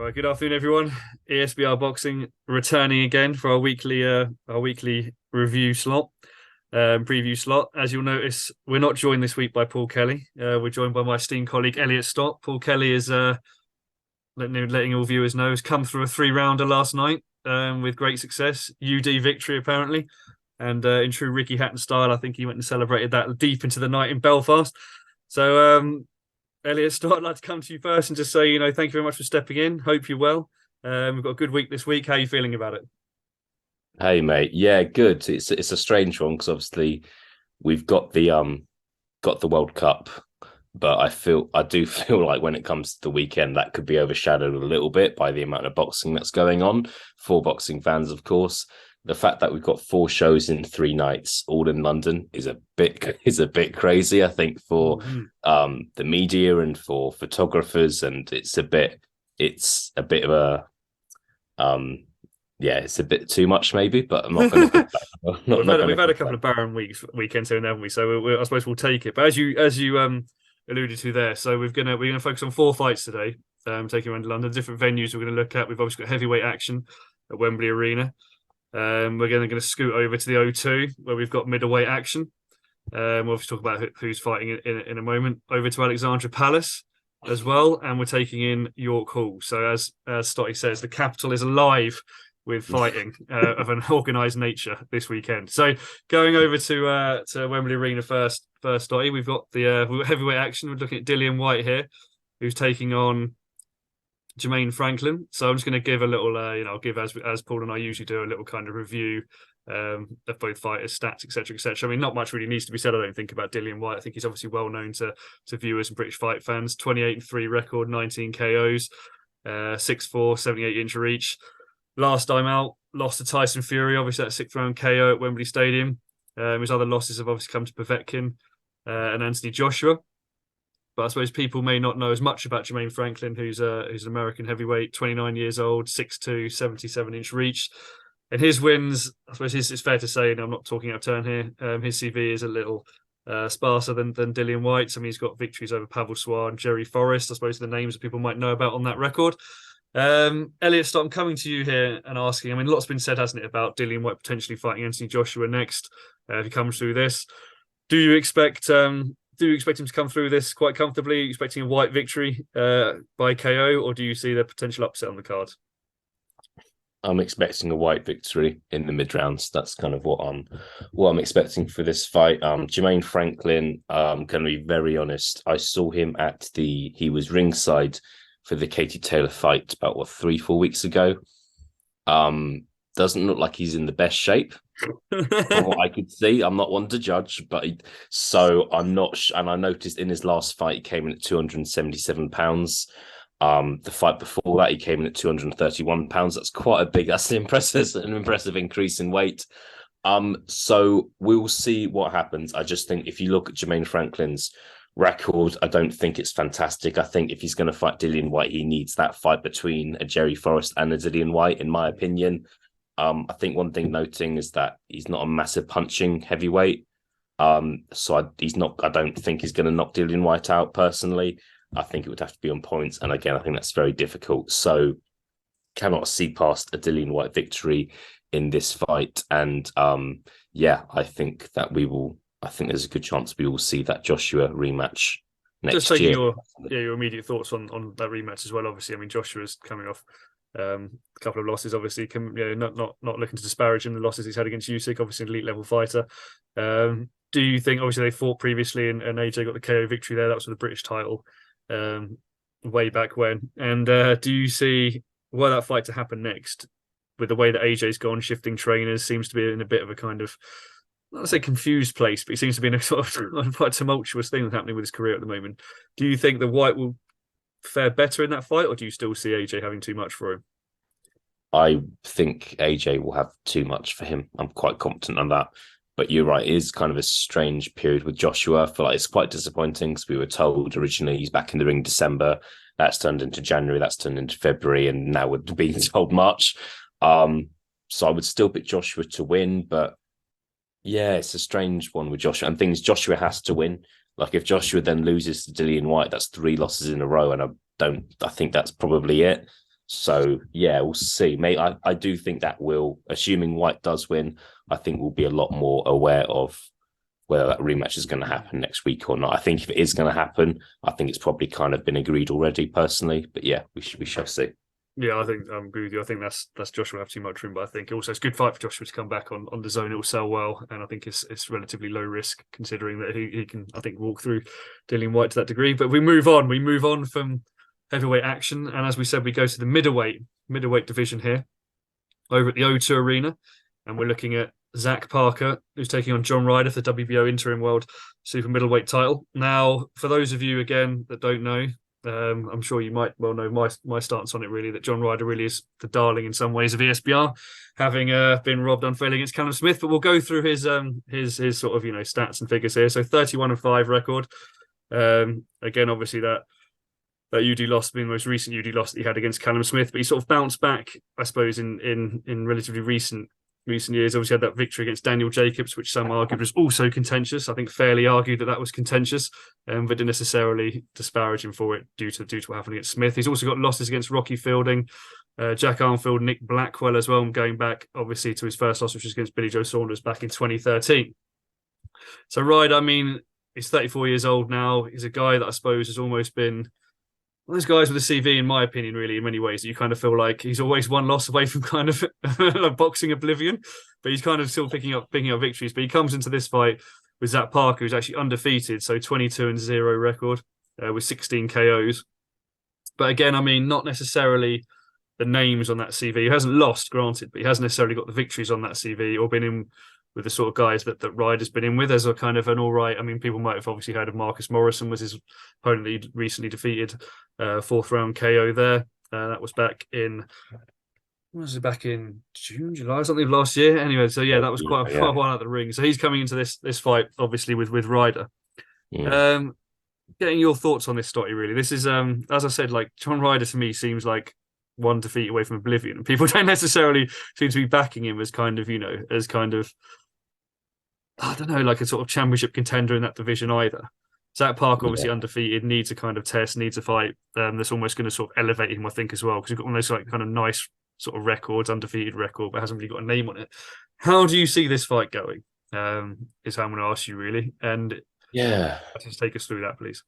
Right, good afternoon, everyone. ESBR Boxing returning again for our weekly review slot, preview slot. As you'll notice, we're not joined this week by Paul Kelly. We're joined by my esteemed colleague Elliot Stott. Paul Kelly is letting all viewers know has come through a three-rounder last night with great success, UD victory apparently, and in true Ricky Hatton style, I think he went and celebrated that deep into the night in Belfast. So Elliot, I'd like to come to you first and just say, thank you very much for stepping in. Hope you're well. We've got a good week this week. How are you feeling about it? Hey mate, yeah, good. It's a strange one because obviously we've got the World Cup, but I do feel like when it comes to the weekend, that could be overshadowed a little bit by the amount of boxing that's going on for boxing fans, of course. The fact that we've got four shows in 3 nights, all in London, is a bit crazy. I think for Mhm. the media and for photographers, and it's a bit of a yeah, it's a bit too much maybe, but I'm not going to We've not had going to we've had a couple complain. of barren weekends here, haven't we? So I suppose we'll take it. But as you alluded to there, so we're gonna focus on four fights today. Taking around London, different venues we're going to look at. We've obviously got heavyweight action at Wembley Arena. We're going to scoot over to the O2 where we've got middleweight action. We'll obviously talk about who's fighting in a moment. Over to Alexandra Palace as well, and we're taking in York Hall. So as Stotty says, the capital is alive with fighting of an organised nature this weekend. So going over to Wembley Arena first, Stotty, we've got we've got heavyweight action. We're looking at Dillian Whyte here, who's taking on Jermaine Franklin. So I'm just going to give a little, I'll give as Paul and I usually do a little kind of review of both fighters, stats, etc., etc. I mean, not much really needs to be said, I don't think, about Dillian Whyte. I think he's obviously well known to viewers and British fight fans. 28-3 record, 19 KOs, 6'4", 78-inch reach. Last time out, lost to Tyson Fury, obviously that sixth round KO at Wembley Stadium. His other losses have obviously come to Povetkin and Anthony Joshua. But I suppose people may not know as much about Jermaine Franklin, who's an American heavyweight, 29 years old, 6'2", 77-inch reach. And his wins, I suppose it's fair to say, and I'm not talking out of turn here, his CV is a little sparser than Dillian Whyte's. I mean, he's got victories over Pavel Swar and Jerry Forrest, I suppose, the names that people might know about on that record. Elliot, I'm coming to you here and asking, I mean, lots been said, hasn't it, about Dillian Whyte potentially fighting Anthony Joshua next if he comes through this. Do you expect him to come through this quite comfortably? Are you expecting a Whyte victory by KO, or do you see the potential upset on the card? I'm expecting a White victory in the mid rounds. That's kind of what I'm expecting for this fight. Jermaine Franklin, going to be very honest. I saw him he was ringside for the Katie Taylor fight about 3-4 weeks ago. Doesn't look like he's in the best shape from what I could see. I'm not one to judge, so I'm not. And I noticed in his last fight, he came in at 277 pounds. The fight before that, he came in at 231 pounds. That's an impressive increase in weight. So we'll see what happens. I just think if you look at Jermaine Franklin's record, I don't think it's fantastic. I think if he's going to fight Dillian Whyte, he needs that fight between a Jerry Forrest and a Dillian Whyte, in my opinion. I think one thing noting is that he's not a massive punching heavyweight. He's not. I don't think he's going to knock Dillian Whyte out personally. I think it would have to be on points, and again, I think that's very difficult. So, cannot see past a Dillian Whyte victory in this fight, and yeah, I think that we will. I think there's a good chance we will see that Joshua rematch Just next taking year. your immediate thoughts on that rematch as well. Obviously, I mean Joshua's coming off a couple of losses. Obviously, not looking to disparage him, the losses he's had against Usyk. Obviously, an elite level fighter. Do you think? Obviously, they fought previously, and AJ got the KO victory there. That was for the British title way back when. And do you see were that fight to happen next, with the way that AJ's gone, shifting trainers, seems to be in a bit of a kind of, not to say confused place, but he seems to be in a sort of quite tumultuous thing that's happening with his career at the moment. Do you think that Whyte will fare better in that fight, or do you still see AJ having too much for him? I think AJ will have too much for him. I'm quite confident on that. But you're right, it is kind of a strange period with Joshua. I feel like it's quite disappointing because we were told originally he's back in the ring December. That's turned into January, that's turned into February, and now we're being told March. So I would still pick Joshua to win, but yeah, it's a strange one with Joshua. And things Joshua has to win. Like if Joshua then loses to Dillian Whyte, that's 3 losses in a row, and I think that's probably it. So yeah, we'll see. Mate, I do think that will, assuming Whyte does win, I think we'll be a lot more aware of whether that rematch is going to happen next week or not. I think if it is going to happen, I think it's probably kind of been agreed already, personally. But yeah, we shall see. Yeah, I think I'm agree with you. I think that's Joshua will have too much room, but I think also it's a good fight for Joshua to come back on the zone. It will sell well, and I think it's relatively low risk considering that he can, I think, walk through Dillian Whyte to that degree. But we move on. We move on from heavyweight action, and as we said, we go to the middleweight division here over at the O2 Arena, and we're looking at Zach Parker, who's taking on John Ryder for the WBO Interim World Super Middleweight title. Now, for those of you again that don't know, I'm sure you might well know my stance on it. Really, that John Ryder really is the darling in some ways of ESBR, having been robbed unfairly against Callum Smith. But we'll go through his sort of stats and figures here. So 31-5 record. Again, obviously that UD loss being the most recent UD loss that he had against Callum Smith, but he sort of bounced back, I suppose, in relatively recent years. Obviously had that victory against Daniel Jacobs, which some argued was also contentious. I think fairly argued that was contentious, but didn't necessarily disparage him for it due to what happened against Smith. He's also got losses against Rocky Fielding, Jack Armfield, Nick Blackwell as well, going back obviously to his first loss, which was against Billy Joe Saunders back in 2013. So Ryder, I mean, he's 34 years old now. He's a guy that I suppose has almost been one of those guys with a CV, in my opinion, really, in many ways, you kind of feel like he's always one loss away from kind of like boxing oblivion, but he's kind of still picking up victories. But he comes into this fight with Zach Parker, who's actually undefeated, so 22-0 record with 16 KOs. But again, I mean, not necessarily the names on that CV. He hasn't lost, granted, but he hasn't necessarily got the victories on that CV or been in with the sort of guys that Ryder's been in with as a kind of an all right. I mean, people might have obviously heard of Marcus Morrison was his opponent he recently defeated, fourth round KO there. That was back in back in June, July, something of last year. Anyway, so yeah, that was quite a while out of the ring. So he's coming into this fight obviously with Ryder. Yeah. Getting your thoughts on this, Stotty, really. This is as I said, like John Ryder to me seems like one defeat away from oblivion. And people don't necessarily seem to be backing him as kind of, I don't know, like a sort of championship contender in that division either. Zach Parker, obviously undefeated, needs a kind of test, needs a fight that's almost going to sort of elevate him, I think, as well, because he's got one of those like kind of nice sort of records, undefeated record, but hasn't really got a name on it. How do you see this fight going? Is how I'm going to ask you, really. And yeah, just take us through that, please.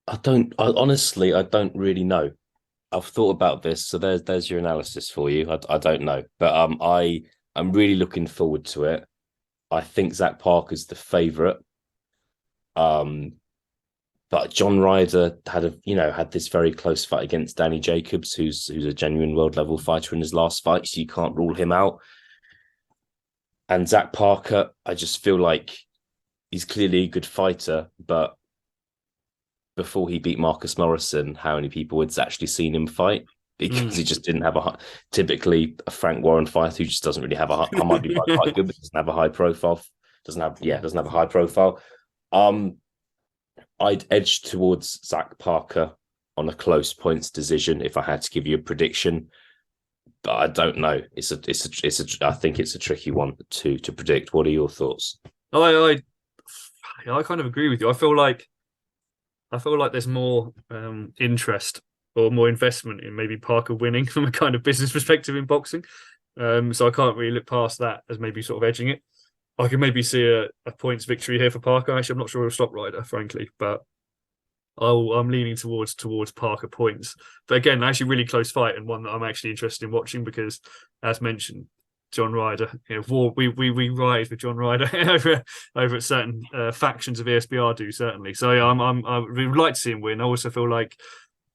Honestly, I don't really know. I've thought about this, so there's your analysis for you. I don't know, but I'm really looking forward to it. I think Zach Parker's the favourite. But John Ryder had this very close fight against Danny Jacobs, who's a genuine world level fighter in his last fight, so you can't rule him out. And Zach Parker, I just feel like he's clearly a good fighter, but before he beat Marcus Morrison, how many people had actually seen him fight? Because he just didn't have typically a Frank Warren fighter who just doesn't really have I might be quite good, but doesn't have a high profile. Doesn't have a high profile. I'd edge towards Zach Parker on a close points decision if I had to give you a prediction, but I don't know. I think it's a tricky one to predict. What are your thoughts? I kind of agree with you. I feel like there's more interest or more investment in maybe Parker winning from a kind of business perspective in boxing. So I can't really look past that as maybe sort of edging it. I can maybe see a points victory here for Parker. Actually, I'm not sure he'll stop Ryder, frankly, but I'm leaning towards Parker points. But again, actually really close fight and one that I'm actually interested in watching because, as mentioned, John Ryder, we ride with John Ryder over at certain factions of ESBR do certainly. So I would like to see him win. I also feel like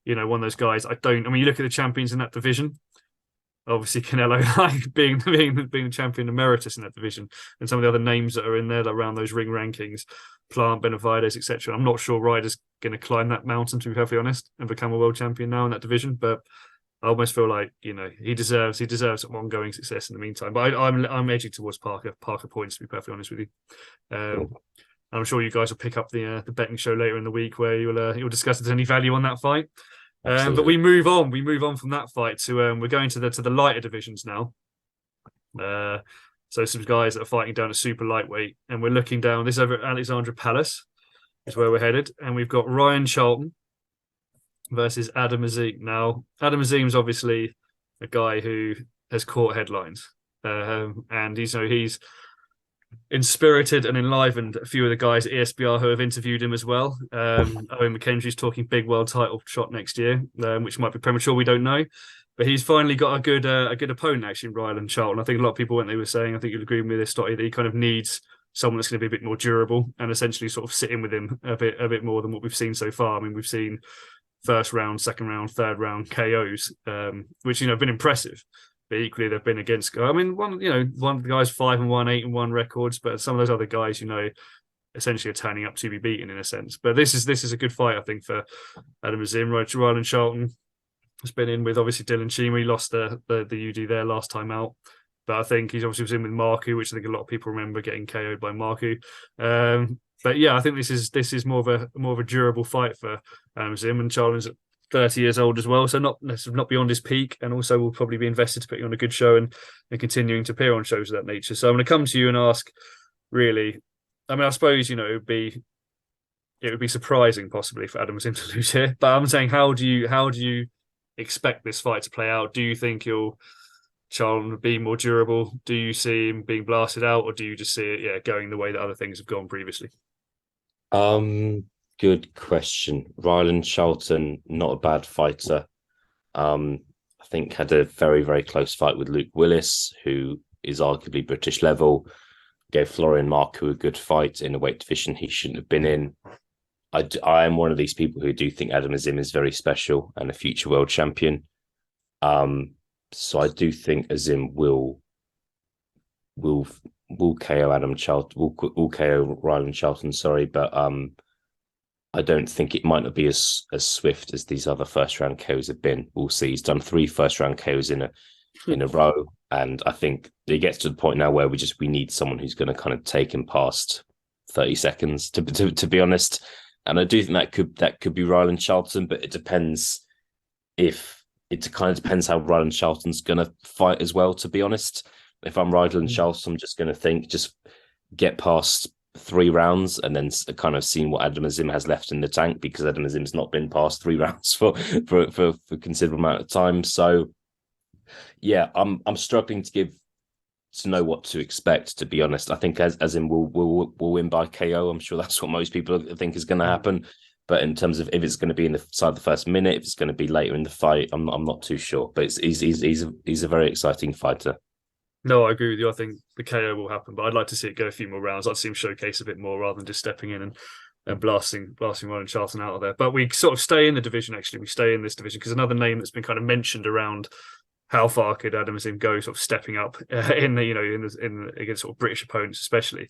one of those guys. I mean, you look at the champions in that division. Obviously, Canelo being the champion emeritus in that division, and some of the other names that are in there around those ring rankings, Plant, Benavides, etc. I'm not sure Ryder's going to climb that mountain, to be perfectly honest, and become a world champion now in that division. But I almost feel like he deserves some ongoing success in the meantime. But I'm edging towards Parker points, to be perfectly honest with you. Cool. I'm sure you guys will pick up the betting show later in the week where you'll discuss if there's any value on that fight. But we move on. We move on from that fight to we're going to the lighter divisions now. So some guys that are fighting down at super lightweight, and we're looking down. This over at Alexandra Palace is where we're headed, and we've got Ryan Charlton versus Adam Azim. Now, Adam Azim's obviously a guy who has caught headlines, and he's inspirited and enlivened a few of the guys at ESBR who have interviewed him as well. Owen McKendry's talking big world title shot next year, which might be premature. We don't know, but he's finally got a good opponent actually, Ryland Charlton. I think a lot of people when they were saying, I think you'll agree with me this, Stotty, that he kind of needs someone that's going to be a bit more durable and essentially sort of sit in with him a bit more than what we've seen so far. I mean, we've seen first round, second round, third round KOs, which have been impressive. But equally, they've been against. I mean, one of the guys 5-1, 8-1 records, but some of those other guys, essentially are turning up to be beaten in a sense. But this is a good fight, I think, for Adam Azim. Ryland Charlton has been in with obviously Dylan Chima. He lost the UD there last time out, but I think he's obviously was in with Marku, which I think a lot of people remember getting KO'd by Marku. But yeah, I think this is more of a durable fight for Adam Azim, and Charlton's 30 years old as well, so not beyond his peak, and also will probably be invested to put you on a good show and continuing to appear on shows of that nature. So I'm going to come to you and ask, really, I mean, I suppose it would be surprising possibly for Adam Azim to lose here, but I'm saying, how do you expect this fight to play out? Do you think Charlton will be more durable? Do you see him being blasted out, or do you just see it going the way that other things have gone previously? Good question. Ryland Charlton, not a bad fighter. I think had a very, very close fight with Luke Willis, who is arguably British level. Gave Florian Marku a good fight in a weight division he shouldn't have been in. I am one of these people who do think Adam Azim is very special and a future world champion. So I do think Azim will KO Adam Charlton, will KO Ryland Charlton, sorry, but I don't think it might not be as swift as these other first round KOs have been. We'll see. He's done 3 first round KOs in a row, and I think it gets to the point now where we need someone who's going to kind of take him past 30 seconds. To be honest, and I do think that could be Ryland Charlton, but it depends it kind of depends how Ryland Charlton's going to fight as well. To be honest, if I'm Ryland Charlton, I'm just going to think just get past 3 rounds and then kind of seeing what Adam Azim has left in the tank, because Adam Azim's not been past 3 rounds for a considerable amount of time. So yeah, I'm struggling to know what to expect, to be honest. I think Azim will win by KO. I'm sure that's what most people think is going to happen. But in terms of if it's going to be inside the first minute, if it's going to be later in the fight, I'm not too sure. But he's a very exciting fighter. No, I agree with you. I think the KO will happen, but I'd like to see it go a few more rounds. I'd like to see him showcase a bit more rather than just stepping in and blasting Ryland Charlton out of there. But we sort of stay in the division, actually. We stay in this division because another name that's been kind of mentioned around how far could Adam Azim go, sort of stepping up in against sort of British opponents, especially,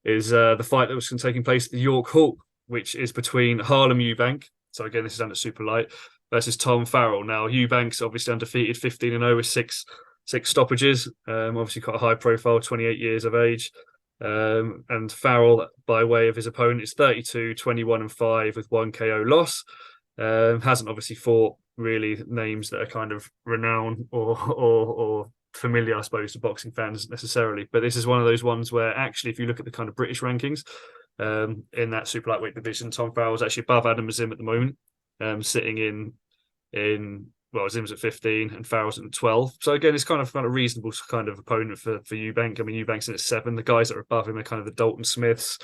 is the fight that was taking place at the York Hall, which is between Harlem Eubank. So again, this is under super light versus Tom Farrell. Now Eubank's obviously undefeated, 15-0 with six stoppages. Obviously quite a high profile, 28 years of age. And Farrell, by way of his opponent, is 32, 21-5 with 1 KO loss. Hasn't obviously fought really names that are kind of renowned or familiar, I suppose, to boxing fans necessarily. But this is one of those ones where actually, if you look at the kind of British rankings in that super lightweight division, Tom Farrell is actually above Adam Azim at the moment, sitting in Azim's at 15 and Farrell's at 12. So again, it's kind of a reasonable kind of opponent for Eubank. I mean, Eubank's in at 7. The guys that are above him are kind of the Dalton Smiths,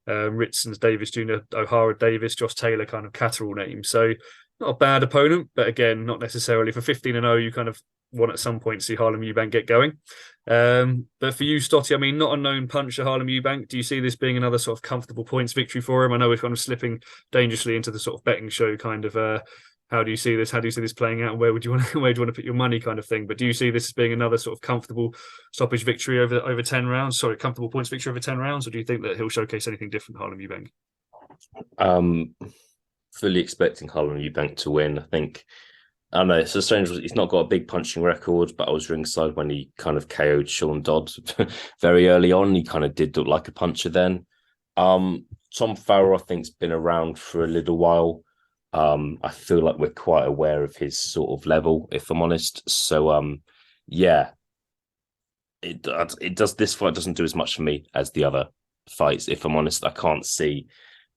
Ritson's Davis Jr., O'Hara Davis, Josh Taylor, kind of Catterall names. So not a bad opponent, but again, not necessarily for 15-0. You kind of want at some point to see Harlem Eubank get going. But for you, Stotty, I mean, not a known puncher, Harlem Eubank. Do you see this being another sort of comfortable points victory for him? I know we're kind of slipping dangerously into the sort of betting show kind of. How do you see this? How do you see this playing out? And where do you want to put your money, kind of thing? But do you see this as being another sort of comfortable stoppage victory over 10 rounds? Sorry, comfortable points victory over 10 rounds, or do you think that he'll showcase anything different, Harlem Eubank? Fully expecting Harlem Eubank to win. I think, I don't know, it's a strange. He's not got a big punching record, but I was ringside when he kind of KO'd Sean Dodd very early on. He kind of did look like a puncher then. Tom Farrell, I think, has been around for a little while. I feel like we're quite aware of his sort of level, if I'm honest. So, yeah, it does. This fight doesn't do as much for me as the other fights. If I'm honest, I can't see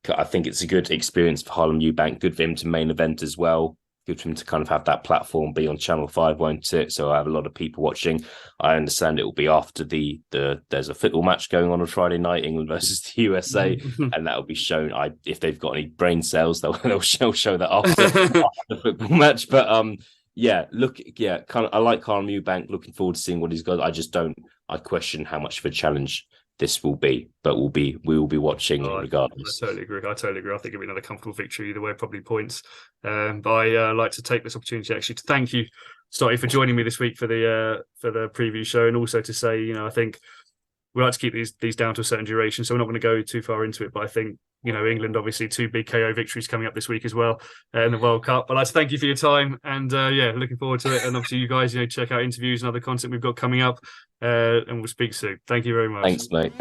I think it's a good experience for Harlem Eubank. Good for him to main event as well. Good for him to kind of have that platform, be on Channel 5, won't it? So I have a lot of people watching. I understand it will be after there's a football match going on Friday night, England versus the USA, and that will be shown. If they've got any brain cells, they'll show that after the football match. But kind of I like Harlem Eubank. Looking forward to seeing what he's got. I question how much of a challenge this will be, but we will be watching regardless. I totally agree. I think it'll be another comfortable victory either way, probably points. But I like to take this opportunity actually to thank you, Stotty, for joining me this week for the preview show, and also to say, I think we like to keep these down to a certain duration, so we're not going to go too far into it. But I think England obviously 2 big KO victories coming up this week as well in the World Cup. I'd like to thank you for your time, and looking forward to it. And obviously you guys check out interviews and other content we've got coming up, and we'll speak soon. Thank you very much. Thanks, mate.